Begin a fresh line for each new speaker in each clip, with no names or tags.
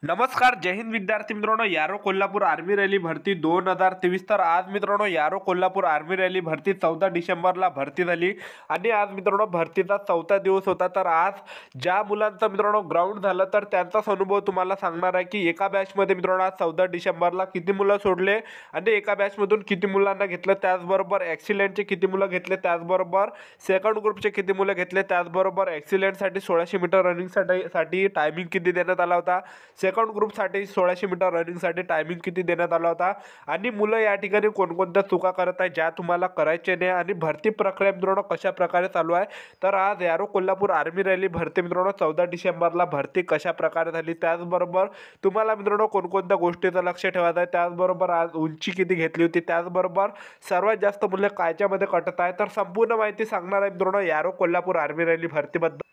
नमस्कार, जय हिंद विद्यार्थी मित्रांनो. यारो कोल्हापूर आर्मी रॅली भरती 2023. तर आज मित्रांनो यारो कोल्हापूर आर्मी रॅली भरती 14 डिसेंबरला भरती झाली आणि आज मित्रांनो भरतीचा 4था दिवस होता. तर आज ज्या मुलांचं मित्रांनो ग्राउंड झालं तर त्यांचाच अनुभव तुम्हाला सांगणार आहे की एका बॅचमध्ये मित्रांनो आज 14 डिसेंबरला किती मुलं सोडले आणि एका बॅचमधून किती मुलांना घेतलं, त्याचबरोबर ॲक्सिलेंटचे किती मुलं घेतले, त्याचबरोबर सेकंड ग्रुपचे किती मुलं घेतले, त्याचबरोबर ॲक्सिलेंटसाठी 1600 मीटर रनिंगसाठी टायमिंग किती देण्यात आला होता, सेकंड ग्रुपसाठी 1600 मीटर रनिंगसाठी टायमिंग किती देण्यात आला होता आणि मुलं या ठिकाणी कोणकोणत्या चुका करत आहे ज्या तुम्हाला करायचे नाही आणि भरती प्रक्रिया मित्रांनो कशा प्रकारे चालू आहे. तर आज यारो कोल्हापूर आर्मी रॅली भरती मित्रांनो 14 डिसेंबरला भरती कशा प्रकारे झाली, त्याचबरोबर तुम्हाला मित्रांनो कोणकोणत्या गोष्टीचं लक्ष ठेवायचं आहे, त्याचबरोबर आज उंची किती घेतली होती, त्याचबरोबर सर्वात जास्त मूल्य कायच्यामध्ये कटत आहे. तर संपूर्ण माहिती सांगणार आहे मित्रांनो यारो कोल्हापूर आर्मी रॅली भरतीबद्दल.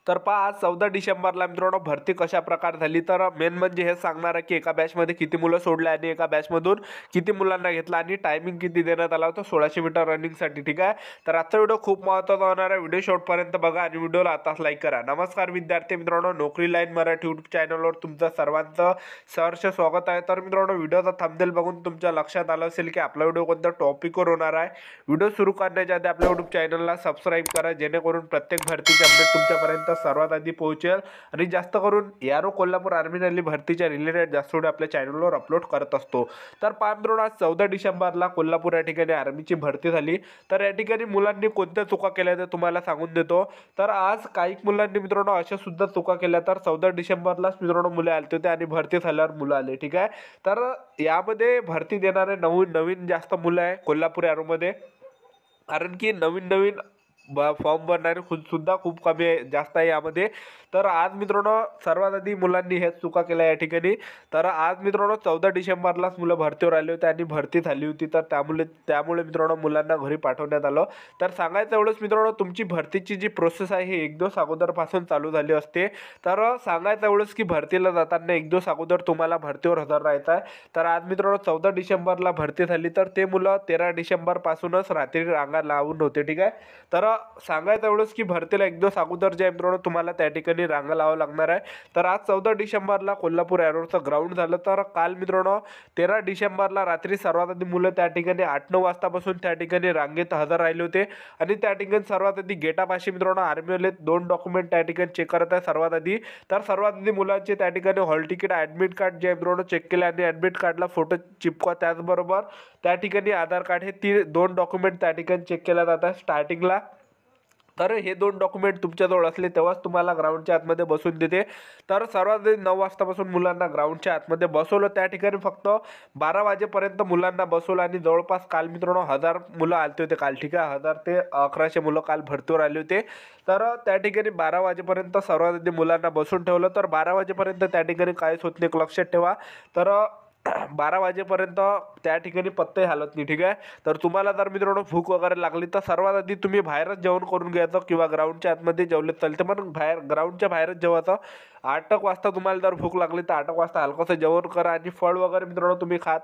तर पहा आज 14 डिसेंबरला मित्रांनो भरती कशा प्रकारे झाली. तर मेन म्हणजे हे सांगणार आहे की एका बॅचमध्ये किती मुलं सोडले आणि एका बॅचमधून किती मुलांना घेतला आणि टायमिंग किती देण्यात आला होता 1600 मीटर रनिंगसाठी. ठीक आहे, तर आजचा व्हिडिओ खूप महत्त्वाचा होणार आहे. व्हिडिओ शेवटपर्यंत बघा आणि व्हिडिओला आताच लाईक करा. नमस्कार विद्यार्थी मित्रांनो, नोकरी लाईन मराठी यूट्यूब चॅनलवर तुमचं सर्वांचं सहर्ष स्वागत आहे. तर मित्रांनो व्हिडिओचा थंबनेल बघून तुमच्या लक्षात आलं असेल की आपला व्हिडिओ कोणत्या टॉपिकवर होणार आहे. व्हिडिओ सुरू करण्याच्या आधी आपल्या यूट्यूब चॅनलला सबस्क्राईब करा जेणेकरून प्रत्येक भरतीचे अपडेट तुमच्यापर्यंत सर्वात आधी पोहोचेल आणि जास्त करून यारो कोल्हापूर आर्मी रॅली भरतीच्या रिलेटेड जास्त व्हिडिओ आपल्या चॅनलवर अपलोड करत असतो. तर पहा मित्रांनो आज 14 डिसेंबरला कोल्हापूर या ठिकाणी आर्मीची भरती झाली. तर या ठिकाणी मुलांनी कोणत्या चुका केल्या ते तुम्हाला सांगून देतो. तर आज काही मुलांनी मित्रांनो अशा सुद्धा चुका केल्या. तर 14 डिसेंबरलाच मित्रांनो मुले आले होते आणि भरती झाल्यावर मुलं आले. ठीक आहे, तर यामध्ये भरती देणारे नवीन जास्त मुलं आहे कोल्हापूर यारोमध्ये, कारण की नवीन फॉर्म भरणारे सुद्धा खूप कमी आहे, जास्त आहे यामध्ये. तर आज मित्रांनो सर्वात आधी मुलांनी हेच चुका केल्या या ठिकाणी. तर आज मित्रांनो 14 डिसेंबरलाच मुलं भरतीवर आले होते आणि भरती झाली होती. तर त्यामुळे मित्रांनो मुलांना घरी पाठवण्यात आलं. तर सांगायचं एवढंच मित्रांनो, तुमची भरतीची जी प्रोसेस आहे ही 1 दिवस अगोदरपासून चालू झाली असते. तर सांगायचं एवढंच की भरतीला जाताना 1 दिवस अगोदर तुम्हाला भरतीवर हजर राहायचं आहे. तर आज मित्रांनो 14 डिसेंबरला भरती झाली. तर ते मुलं 13 डिसेंबरपासूनच रात्री रांगा लावून होते. ठीक आहे, तर सांगायचं एवढंच की भरतीला 1 दिवस अगोदर जे मित्रांनो तुम्हाला त्या ठिकाणी रांगा लावावं लागणार आहे. तर आज 14 डिसेंबरला कोल्हापूर एअरपोर्टचं ग्राउंड झालं. तर काल मित्रांनो 13 डिसेंबरला रात्री सर्वात आधी मुलं त्या ठिकाणी 8-9 वाजतापासून त्या ठिकाणी रांगेत हजर राहिले होते आणि त्या ठिकाणी सर्वात आधी गेटापाशी मित्रांनो आर्मीवाले 2 डॉक्युमेंट त्या ठिकाणी चेक करत आहे सर्वात आधी. तर सर्वात आधी मुलांचे त्या ठिकाणी हॉल तिकीट, ॲडमिट कार्ड जे मित्रांनो चेक केले आणि ॲडमिट कार्डला फोटो चिपका, त्याचबरोबर त्या ठिकाणी आधार कार्ड, हे 2 डॉक्युमेंट त्या ठिकाणी चेक केल्या जातात स्टार्टिंगला. तर हे 2 डॉक्युमेंट तुमच्याजवळ असले तेव्हाच तुम्हाला ग्राउंडच्या आतमध्ये बसून देते. तर सर्वात आधी 9 वाजतापासून मुलांना ग्राउंडच्या आतमध्ये बसवलं. त्या ठिकाणी फक्त 12 वाजेपर्यंत मुलांना बसवलं आणि जवळपास काल मित्रांनो 1000 मुलं आले होते काल. ठीक आहे, 1000 ते 1100 मुलं काल भरतीवर आले होते. तर त्या ठिकाणी 12 वाजेपर्यंत सर्वात आधी मुलांना बसून ठेवलं. तर 12 वाजेपर्यंत त्या ठिकाणी काहीच होत नाही, लक्षात ठेवा. तर 12 वाजेपर्यंत त्या ठिकाणी पत्ते हालत नाही. ठीक आहे, तर तुम्हाला जर मित्रांनो भूक वगैरे लागली तर सर्वात आधी तुम्ही बाहेरच जेवण करून घ्यायचं किंवा ग्राउंडच्या आतमध्ये जेवले चालते, पण ग्राउंडच्या बाहेरच जेवायचं. 8 वाजता तुम्हाला जर भूक लागली तर 8 वाजता हलकंसं जेवण करा आणि फळ वगैरे मित्रांनो तुम्ही खात.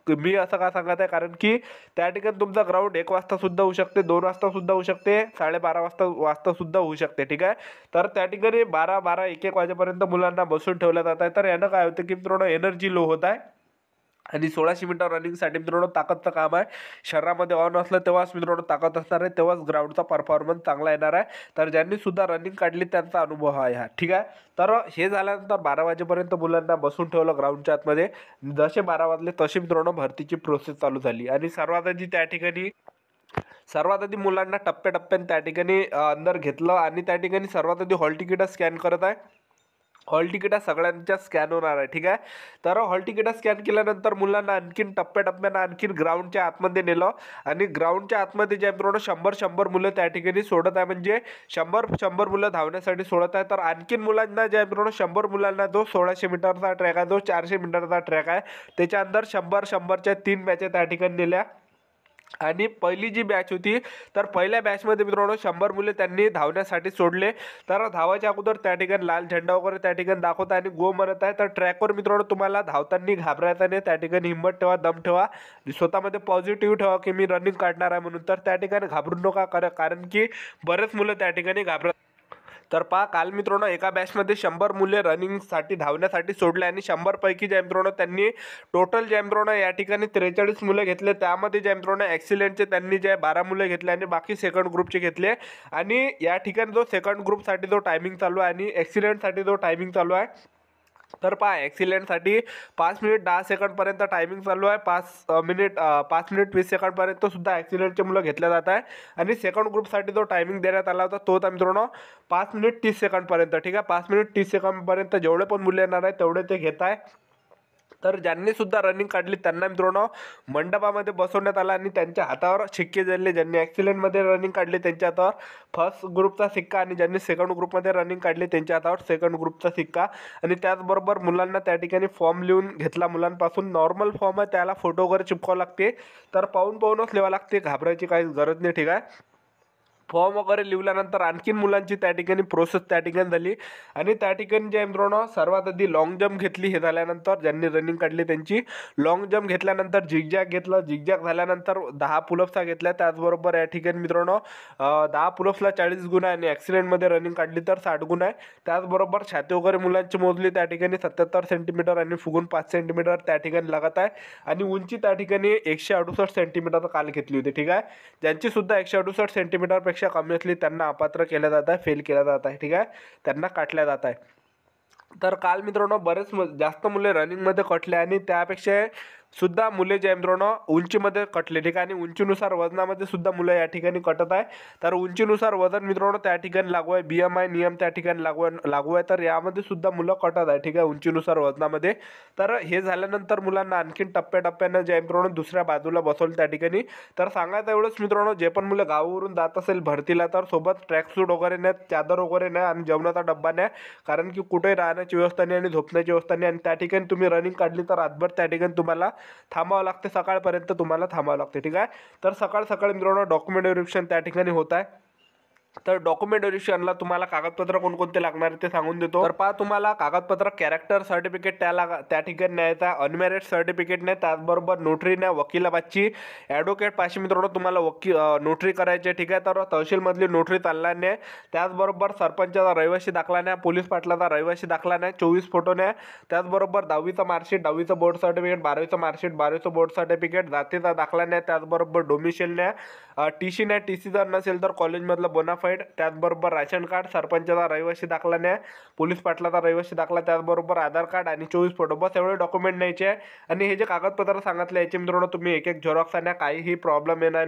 मी असं का सांगत आहे, कारण की त्या ठिकाणी तुमचा ग्राउंड 1 वाजता सुद्धा होऊ शकते, 2 वाजता सुद्धा होऊ शकते, 12:30 वाजता सुद्धा होऊ शकते. ठीक आहे, तर त्या ठिकाणी 12 1 वाजेपर्यंत मुलांना बसून ठेवलं जात आहे. तर यानं काय होतं की मित्रांनो एनर्जी लो होत आहे आणि 1600 मीटर रनिंगसाठी मित्रांनो ताकदचं काम आहे. शरीरामध्ये ऑन असलं तेव्हाच मित्रांनो ताकद असणार आहे, तेव्हाच ग्राउंडचा परफॉर्मन्स चांगला येणार आहे. तर ज्यांनी सुद्धा रनिंग काढली त्यांचा अनुभव आहे हा. ठीक आहे, तर हे झाल्यानंतर 12 वाजेपर्यंत मुलांना बसून ठेवलं ग्राउंडच्या आतमध्ये. जसे 12 वाजले तशी मित्रांनो भरतीची प्रोसेस चालू झाली आणि सर्वात आधी मुलांना टप्प्याटप्प्याने त्या ठिकाणी अंदर घेतलं आणि त्या ठिकाणी सर्वात आधी हॉल तिकीट स्कॅन करत आहे. हॉल तिकीट सगळ्यांच्या स्कॅन होणार आहे. ठीक आहे, तर हॉल तिकीट स्कॅन केल्यानंतर मुलांना आणखीन टप्प्याटप्प्यानं आणखीन ग्राउंडच्या आतमध्ये नेलं आणि ग्राउंडच्या आतमध्ये जे मित्रांनो 100 मुलं त्या ठिकाणी सोडत आहे, म्हणजे 100 मुलं धावण्यासाठी सोडत आहे. तर आणखीन मुलांना जे मित्रांनो 100 मुलांना जो 1600 मीटरचा ट्रॅक आहे, जो 400 मीटरचा ट्रॅक आहे, त्याच्या अंदर 100च्या 3 बॅचा त्या ठिकाणी नेल्या. आणि पहिली जी बॅच होती तर पहिल्या बॅचमध्ये मित्रांनो 100 मुले त्यांनी धावण्यासाठी सोडले. तर धावायच्या अगोदर त्या ठिकाणी लाल झेंडा वगैरे त्या ठिकाणी दाखवत आहे आणि गो म्हणत आहे. तर ट्रॅकवर मित्रांनो तुम्हाला धावताना घाबरायचं नाही, त्या ठिकाणी हिंमत ठेवा, दम ठेवा, स्वतःमध्ये पॉझिटिव्ह ठेवा की मी रनिंग काढणार आहे म्हणून. तर त्या ठिकाणी घाबरू नका, कारण की बरेच मुलं त्या ठिकाणी घाबरत. तर पहा काल मित्रांनो एका बॅचमध्ये 100 मुले रनिंगसाठी धावण्यासाठी सोडले आणि 100 पैकी जे मित्रांनो त्यांनी टोटल जे मित्रांनो या ठिकाणी 43 मुले घेतले. त्यामध्ये जे मित्रांनो ॲक्सिलेंटचे त्यांनी जे 12 मुले घेतले आणि बाकी सेकंड ग्रुपचे घेतले. आणि या ठिकाणी जो सेकंड ग्रुपसाठी जो टायमिंग चालू आहे आणि ॲक्सिलेंटसाठी जो टायमिंग चालू आहे, तर पहा ॲक्सिलेंटसाठी 5 मिनिट 10 सेकंडपर्यंत टायमिंग चालू आहे. 5 मिनिट 20 सेकंडपर्यंत सुद्धा ॲक्सिलेंटचे मुलं घेतल्या जात आहे. आणि सेकंड ग्रुपसाठी जो टायमिंग देण्यात आला होता तो होता मित्रांनो 5 मिनिट 30 सेकंडपर्यंत. ठीक आहे, 5 मिनिट 30 सेकंडपर्यंत जेवढे पण मुलं येणार आहे तेवढे ते घेत आहे. तर ज्यांनी सुद्धा रनिंग काढली त्यांना मित्रांनो मंडपामध्ये बसवण्यात आला आणि त्यांच्या हातावर शिक्के दिले. ज्यांनी ॲक्सिलेंटमध्ये रनिंग काढली त्यांच्या हातावर फर्स्ट ग्रुपचा सिक्का आणि ज्यांनी सेकंड ग्रुपमध्ये रनिंग काढली त्यांच्या हातावर सेकंड ग्रुपचा सिक्का. आणि त्याचबरोबर मुलांना त्या ठिकाणी फॉर्म लिहून घेतला मुलांपासून. नॉर्मल फॉर्म आहे, त्याला फोटो वगैरे चिपकावं लागते, तर पाहूनच लिहावं लागते, घाबरायची काही गरज नाही. ठीक आहे, फॉर्म वगैरे लिहिल्यानंतर आणखीन मुलांची त्या ठिकाणी प्रोसेस त्या ठिकाणी झाली. आणि त्या ठिकाणी जे मित्रांनो सर्वात आधी लॉंग जम्प घेतली. हे झाल्यानंतर ज्यांनी रनिंग काढली त्यांची लॉंग जम्प घेतल्यानंतर झिगझॅग घेतलं. झिगझॅग झाल्यानंतर 10 पुलअप्सचा घेतल्या. त्याचबरोबर या ठिकाणी मित्रांनो 10 पुलअप्सला 40 गुण आहे आणि ॲक्सिलेंटमध्ये रनिंग काढली तर 60 गुण आहे. त्याचबरोबर छाती वगैरे मुलांची मोजली त्या ठिकाणी 77 सेंटीमीटर आणि फुगून 5 सेंटीमीटर त्या ठिकाणी लागत आहे. आणि उंची त्या ठिकाणी 168 सेंटीमीटर काल घेतली होती. ठीक आहे, ज्यांची सुद्धा 168 सेंटीमीटरपेक्षा कमी असली त्यांना अपात्र केलं जात आहे, फेल केलं जात आहे. ठीक आहे, त्यांना काटल्या जात आहे. तर काल मित्रांनो बरेच जास्त मुले रनिंगमध्ये कटले आणि त्यापेक्षा सुद्धा मुले जे मित्रांनो उंचीमध्ये कटले. ठीक आहे, आणि उंचीनुसार वजनामध्ये सुद्धा मुलं या ठिकाणी कटत आहे. तर उंचीनुसार वजन मित्रांनो त्या ठिकाणी लागू आहे. BMI नियम त्या ठिकाणी लागू आहे. तर यामध्ये सुद्धा मुलं कटत आहे. ठीक आहे, उंचीनुसार वजनामध्ये. तर हे झाल्यानंतर मुलांना आणखीन टप्प्याटप्प्यानं जे मित्रांनो दुसऱ्या बाजूला बसवलं त्या ठिकाणी. तर सांगायचं एवढंच मित्रांनो, जे पण मुलं गावावरून जात असेल भरतीला तर सोबत ट्रॅकसूट वगैरे नाही, चादर वगैरे नाही आणि जेवणाचा डब्बा नाही. कारण की कुठेही राहण्याची व्यवस्था नाही आणि झोपण्याची व्यवस्था नाही. आणि त्या ठिकाणी तुम्ही रनिंग काढली तर रातभर त्या ठिकाणी तुम्हाला थांबावं लागते, सकाळपर्यंत तुम्हाला थांबावं लागते. ठीक आहे, तर सकाळ मित्रांनो डॉक्युमेंट व्हेरिफिकेशन त्या ठिकाणी होत आहे. तर डॉक्युमेंट व्हेरिफिकेशनला तुम्हाला कागदपत्र कोणकोणते लागणार ते सांगून देतो. तर पहा, तुम्हाला कागदपत्र कॅरेक्टर सर्टिफिकेट त्या ठिकाणी न्यायचं आहे. अनमॅरिड सर्टिफिकेट नाही, त्याचबरोबर नोटरी नाही, वकिलाबाची ॲडव्होकेट पाशी मित्रांनो तुम्हाला नोटरी करायची. ठीक आहे, तर तहसीलमधली नोटरी चालणार नाही. त्याचबरोबर सरपंचाचा रहिवासी दाखला नाही, पोलीस पाटलाचा रहिवासी दाखला नाही, 24 फोटो नाही. त्याचबरोबर 10वीचं मार्कशीट, 10वीचं बोर्ड सर्टिफिकेट, 12वीचं मार्कशीट, 12वीचं बोर्ड सर्टिफिकेट, जातीचा दाखला नाही. त्याचबरोबर डोमिशियल नाही, TC नाही. TC जर नसेल तर कॉलेजमधलं बोनाफाईड. त्याचबरोबर राशन कार्ड, सरपंचाचा रहिवासी दाखला नाही, पोलीस पाटलाचा रहिवासी दाखला, त्याचबरोबर आधार कार्ड आणि 24 फोटो. बस एवढे डॉक्युमेंट न्यायचे आहे. आणि हे जे कागदपत्र सांगितले याचे मित्रांनो तुम्ही एक झेरॉक्स आणा, काहीही प्रॉब्लेम येणार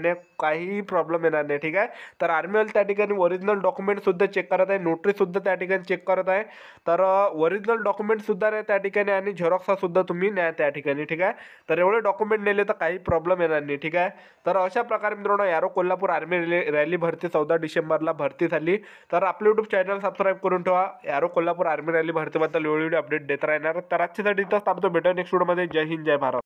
नाही. ठीक आहे, तर आर्मीवाले त्या ठिकाणी ओरिजिनल डॉक्युमेंटसुद्धा चेक करत आहे, नोटरीसुद्धा त्या ठिकाणी चेक करत आहे. तर ओरिजिनल डॉक्युमेंटसुद्धा नाही त्या ठिकाणी आणि झेरॉक्ससुद्धा तुम्ही न्या त्या ठिकाणी. ठीक आहे, तर एवढे डॉक्युमेंट नेले तर काही प्रॉब्लेम येणार नाही. ठीक आहे, तर अशा प्रकारे मित्रांनो यारो कोल्हापूर आर्मी रॅली भरती 14 डिसेंबरला भरती झाली. तर आपलं यूट्यूब चॅनल सबस्क्राईब करून ठेवा. यारो कोल्हापूर आर्मी रॅली भरतीबद्दल वेळोवेळी अपडेट देत राहणार. तर आजच्यासाठी इथंच थांबतो. भेटूया नेक्स्ट व्हिडिओमध्ये. जय हिंद, जय भारत.